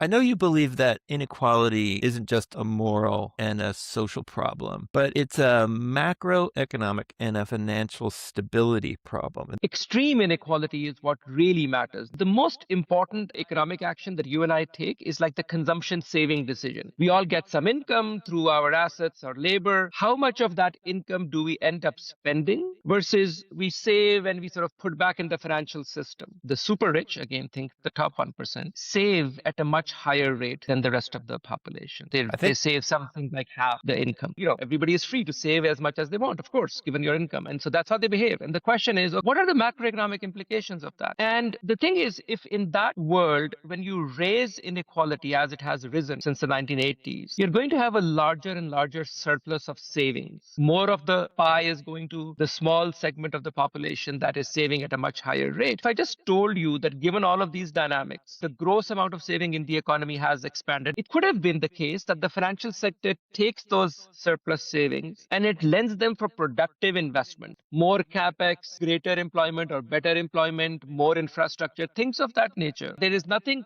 I know you believe that inequality isn't just a moral and a social problem, but it's a macroeconomic and a financial stability problem. Extreme inequality is what really matters. The most important economic action that you and I take is like the consumption saving decision. We all get some income through our assets or labor. How much of that income do we end up spending versus we save and we sort of put back in the financial system? The super rich, again, think the top 1%, save at a much higher rate than the rest of the population. They, I they think save something like half the income. Everybody is free to save as much as they want, of course, given your income. And so that's how they behave. And the question is, what are the macroeconomic implications of that? And the thing is, if in that world, when you raise inequality as it has risen since the 1980s, you're going to have a larger and larger surplus of savings. More of the pie is going to the small segment of the population that is saving at a much higher rate. If I just told you that given all of these dynamics, the gross amount of saving in the economy has expanded, it could have been the case that the financial sector takes those surplus savings and it lends them for productive investment, more capex, greater employment or better employment, more infrastructure, things of that nature. There is nothing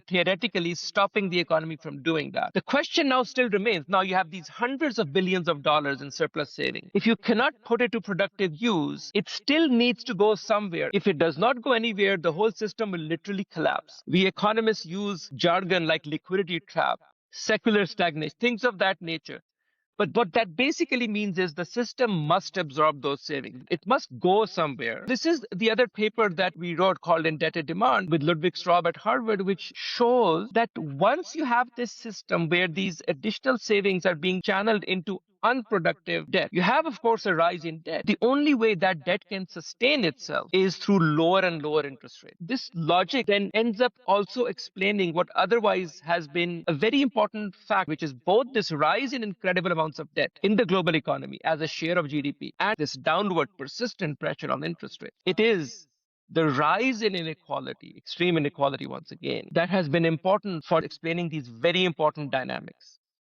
theoretically stopping the economy from doing that. The question now still remains. Now you have these hundreds of billions of dollars in surplus saving. If you cannot put it to productive use, it still needs to go somewhere. If it does not go anywhere, the whole system will literally collapse. We economists use jargon like liquidity trap, secular stagnation, things of that nature. But what that basically means is the system must absorb those savings. It must go somewhere. This is the other paper that we wrote called Indebted Demand with Ludwig Straub at Harvard, which shows that once you have this system where these additional savings are being channeled into unproductive debt, you have, of course, a rise in debt. The only way that debt can sustain itself is through lower and lower interest rates. This logic then ends up also explaining what otherwise has been a very important fact, which is both this rise in incredible amounts of debt in the global economy as a share of GDP and this downward persistent pressure on interest rates. It is the rise in inequality, extreme inequality once again, that has been important for explaining these very important dynamics.